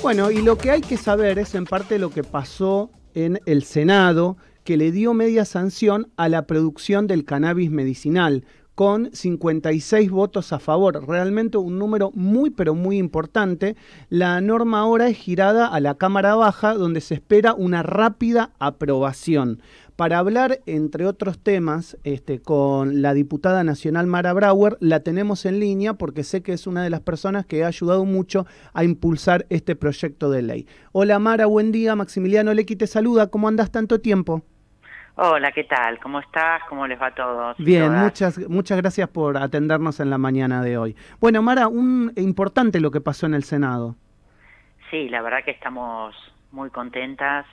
Bueno, y lo que hay que saber es en parte lo que pasó en el Senado, que le dio media sanción a la producción del cannabis medicinal, con 56 votos a favor, realmente un número muy pero muy importante. La norma ahora es girada a la Cámara Baja, donde se espera una rápida aprobación. Para hablar, entre otros temas, con la diputada nacional Mara Brauer, la tenemos en línea porque sé que es una de las personas que ha ayudado mucho a impulsar este proyecto de ley. Hola Mara, buen día. Maximiliano Lecky te saluda. ¿Cómo andás tanto tiempo? Hola, ¿qué tal? ¿Cómo estás? ¿Cómo les va a todos y Bien, todas? muchas gracias por atendernos en la mañana de hoy. Bueno, Mara, importante lo que pasó en el Senado. Sí, la verdad que estamos muy contentas.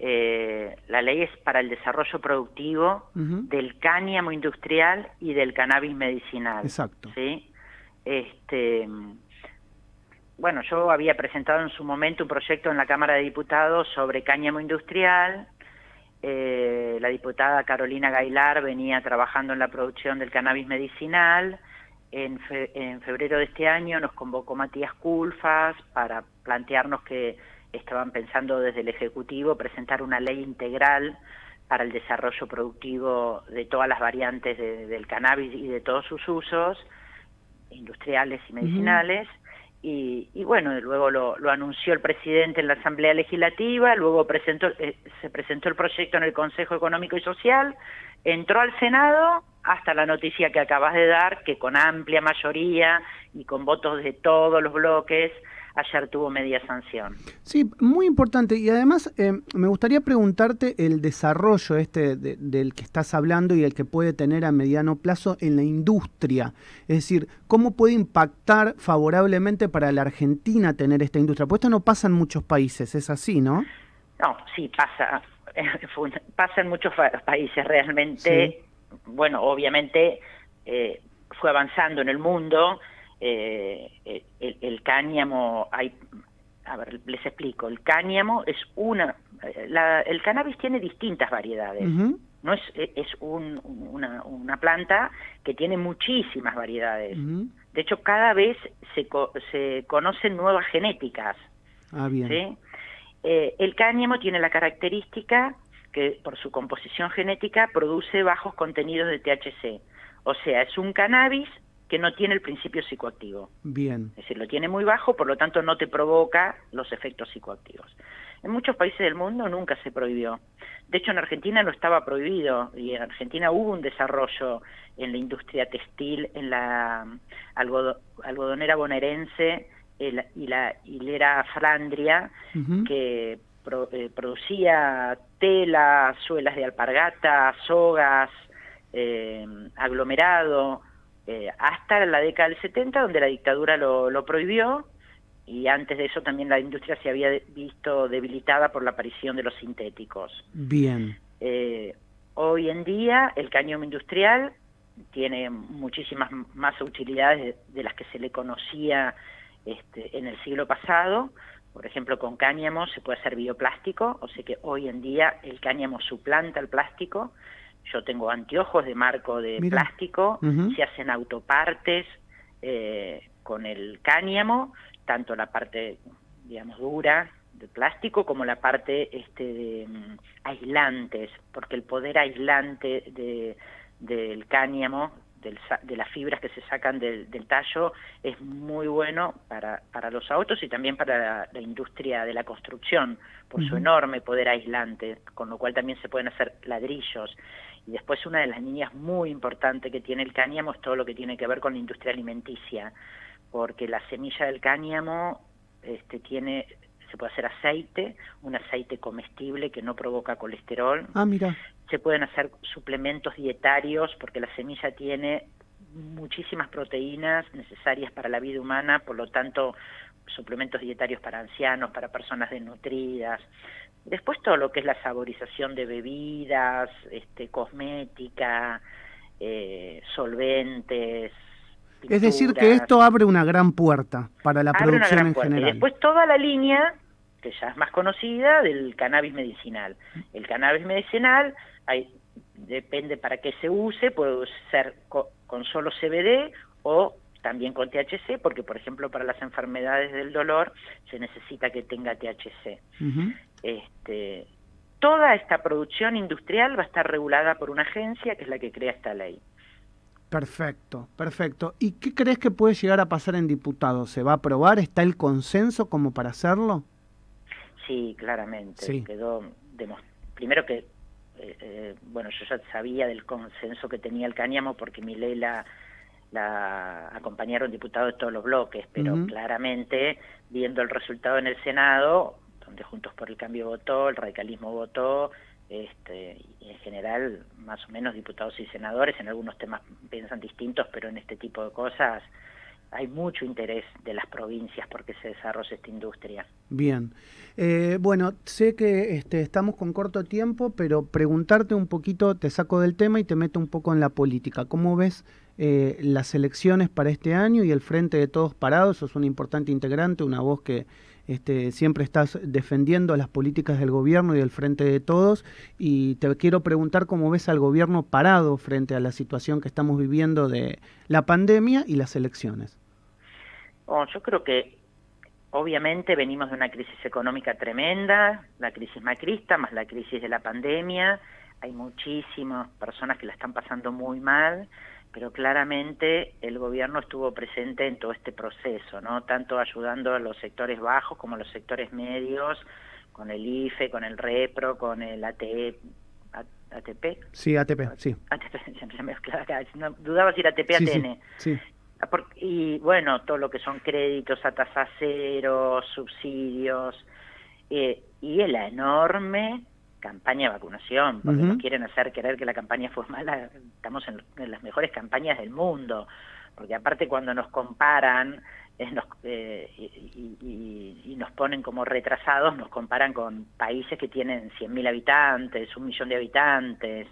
La ley es para el desarrollo productivo del cáñamo industrial y del cannabis medicinal. Exacto. ¿Sí? Bueno, yo había presentado en su momento un proyecto en la Cámara de Diputados sobre cáñamo industrial. La diputada Carolina Gaylar venía trabajando en la producción del cannabis medicinal. En febrero de este año nos convocó Matías Culfas para plantearnos que estaban pensando desde el Ejecutivo presentar una ley integral para el desarrollo productivo de todas las variantes del cannabis y de todos sus usos, industriales y medicinales. Y bueno, luego lo anunció el presidente en la Asamblea Legislativa, luego se presentó el proyecto en el Consejo Económico y Social, entró al Senado, hasta la noticia que acabas de dar, que con amplia mayoría y con votos de todos los bloques, ayer tuvo media sanción. Sí, muy importante. Y además me gustaría preguntarte el desarrollo del que estás hablando y el que puede tener a mediano plazo en la industria. Es decir, ¿cómo puede impactar favorablemente para la Argentina tener esta industria? Pues esto no pasa en muchos países, es así, ¿no? No, sí, pasa en muchos países realmente. Sí. Bueno, obviamente fue avanzando en el mundo. El cáñamo, a ver, les explico, el cáñamo es el cannabis tiene distintas variedades, no es una planta que tiene muchísimas variedades. De hecho, cada vez se conocen nuevas genéticas. Bien. ¿Sí? El cáñamo tiene la característica que por su composición genética produce bajos contenidos de THC, o sea, es un cannabis que no tiene el principio psicoactivo. Bien. Es decir, lo tiene muy bajo, por lo tanto no te provoca los efectos psicoactivos. En muchos países del mundo nunca se prohibió. De hecho, en Argentina no estaba prohibido, y en Argentina hubo un desarrollo en la industria textil, en la algodonera bonaerense y la hilera Flandria, que producía tela, suelas de alpargata, sogas, aglomerado, hasta la década del 70, donde la dictadura lo prohibió, y antes de eso también la industria se había visto debilitada por la aparición de los sintéticos. Bien. Hoy en día el cáñamo industrial tiene muchísimas más utilidades de las que se le conocía en el siglo pasado. Por ejemplo, con cáñamo se puede hacer bioplástico, o sea que hoy en día el cáñamo suplanta el plástico. Yo tengo anteojos de marco de plástico, se hacen autopartes con el cáñamo, tanto la parte, digamos, dura de plástico como la parte de aislantes, porque el poder aislante del cáñamo, de las fibras que se sacan del tallo, es muy bueno para los autos y también para la industria de la construcción, por su enorme poder aislante, con lo cual también se pueden hacer ladrillos. Y después una de las líneas muy importantes que tiene el cáñamo es todo lo que tiene que ver con la industria alimenticia, porque la semilla del cáñamo se puede hacer aceite, un aceite comestible que no provoca colesterol. Mira. Se pueden hacer suplementos dietarios porque la semilla tiene muchísimas proteínas necesarias para la vida humana, por lo tanto, suplementos dietarios para ancianos, para personas desnutridas. Después todo lo que es la saborización de bebidas, cosmética, solventes, pinturas. Es decir, que esto abre una gran puerta para la producción en general. Y después toda la línea, que ya es más conocida, del cannabis medicinal. El cannabis medicinal, depende para qué se use, puede ser con solo CBD o también con THC, porque por ejemplo para las enfermedades del dolor se necesita que tenga THC. Toda esta producción industrial va a estar regulada por una agencia que es la que crea esta ley. Perfecto, perfecto. ¿Y qué crees que puede llegar a pasar en diputados? ¿Se va a aprobar? ¿Está el consenso como para hacerlo? Sí, claramente. Sí. Quedó primero que, bueno, yo ya sabía del consenso que tenía el cáñamo porque mi ley la acompañaron diputados de todos los bloques, pero claramente, viendo el resultado en el Senado, donde Juntos por el Cambio votó, el radicalismo votó, y en general, más o menos diputados y senadores, en algunos temas piensan distintos, pero en este tipo de cosas hay mucho interés de las provincias porque se desarrolle esta industria. Bien. Bueno, sé que estamos con corto tiempo, pero preguntarte un poquito, te saco del tema y te meto un poco en la política. ¿Cómo ves las elecciones para este año y el Frente de Todos Parados? Sos un importante integrante, una voz que siempre estás defendiendo las políticas del gobierno y del Frente de Todos, y te quiero preguntar cómo ves al gobierno parado frente a la situación que estamos viviendo de la pandemia y las elecciones. Yo creo que obviamente venimos de una crisis económica tremenda, la crisis macrista más la crisis de la pandemia, hay muchísimas personas que la están pasando muy mal, pero claramente el gobierno estuvo presente en todo este proceso, ¿no? Tanto ayudando a los sectores bajos como a los sectores medios, con el IFE, con el REPRO, con el ATP. Sí, ATP, sí. ATP, siempre me mezclaba acá, no, dudaba si era ATP, sí, ATN. Sí. Y bueno, todo lo que son créditos a tasa cero, subsidios, y la enorme campaña de vacunación, porque nos quieren hacer creer que la campaña fue mala. Estamos en las mejores campañas del mundo, porque aparte cuando nos comparan y nos ponen como retrasados, nos comparan con países que tienen 100.000 habitantes, 1 millón de habitantes.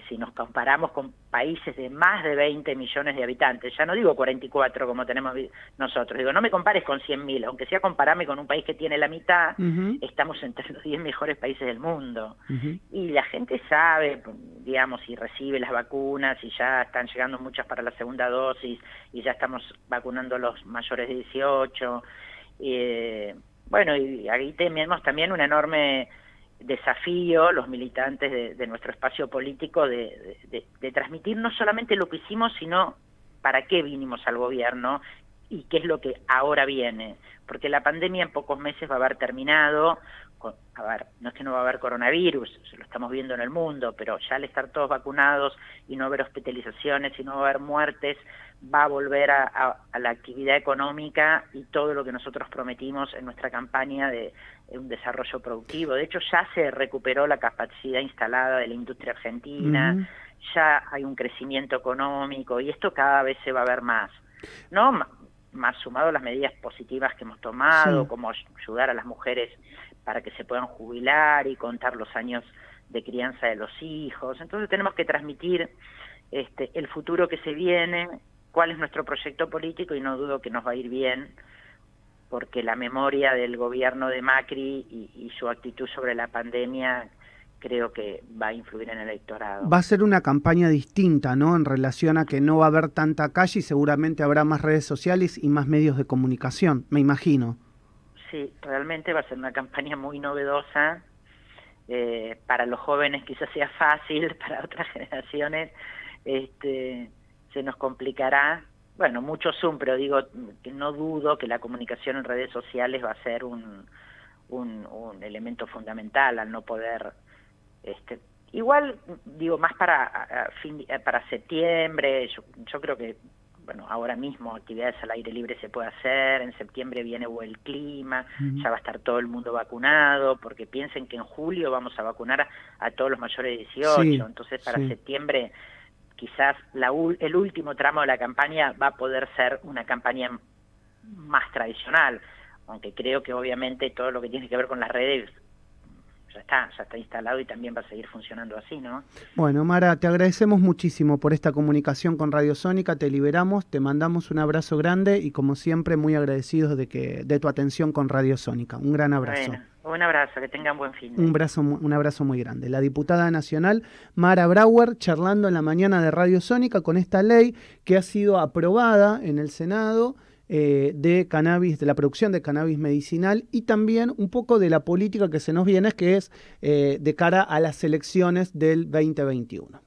Si nos comparamos con países de más de 20 millones de habitantes, ya no digo 44 como tenemos nosotros, digo, no me compares con 100.000, aunque sea compararme con un país que tiene la mitad, estamos entre los 10 mejores países del mundo. Y la gente sabe, digamos, y recibe las vacunas, y ya están llegando muchas para la segunda dosis, y ya estamos vacunando a los mayores de 18. Bueno, y ahí tenemos también un enorme desafío, los militantes de nuestro espacio político, de transmitir no solamente lo que hicimos, sino para qué vinimos al gobierno y qué es lo que ahora viene. Porque la pandemia en pocos meses va a haber terminado. A ver, no es que no va a haber coronavirus, lo estamos viendo en el mundo, pero ya al estar todos vacunados y no haber hospitalizaciones y no haber muertes, va a volver a la actividad económica y todo lo que nosotros prometimos en nuestra campaña de un desarrollo productivo. De hecho, ya se recuperó la capacidad instalada de la industria argentina, ya hay un crecimiento económico y esto cada vez se va a ver más, ¿no? Más sumado a las medidas positivas que hemos tomado, como ayudar a las mujeres para que se puedan jubilar y contar los años de crianza de los hijos. Entonces tenemos que transmitir el futuro que se viene, cuál es nuestro proyecto político, y no dudo que nos va a ir bien, porque la memoria del gobierno de Macri y su actitud sobre la pandemia creo que va a influir en el electorado. Va a ser una campaña distinta, ¿no? En relación a que no va a haber tanta calle y seguramente habrá más redes sociales y más medios de comunicación, me imagino. Sí, realmente va a ser una campaña muy novedosa. Para los jóvenes quizás sea fácil, para otras generaciones se nos complicará. Bueno, mucho Zoom, pero digo que no dudo que la comunicación en redes sociales va a ser un elemento fundamental al no poder... igual, digo, más para septiembre, yo creo que, bueno, ahora mismo actividades al aire libre se puede hacer, en septiembre viene el clima, ya va a estar todo el mundo vacunado, porque piensen que en julio vamos a vacunar a todos los mayores de 18, entonces para septiembre quizás el último tramo de la campaña va a poder ser una campaña más tradicional, aunque creo que obviamente todo lo que tiene que ver con las redes ya está instalado y también va a seguir funcionando así, ¿no? Bueno, Mara, te agradecemos muchísimo por esta comunicación con Radio Sónica, te liberamos, te mandamos un abrazo grande y como siempre muy agradecidos de tu atención con Radio Sónica. Un gran abrazo. Bueno. Un abrazo, que tengan buen fin. Un abrazo muy grande. La diputada nacional Mara Brauer charlando en la mañana de Radio Sónica con esta ley que ha sido aprobada en el Senado de cannabis, de la producción de cannabis medicinal, y también un poco de la política que se nos viene, que es de cara a las elecciones del 2021.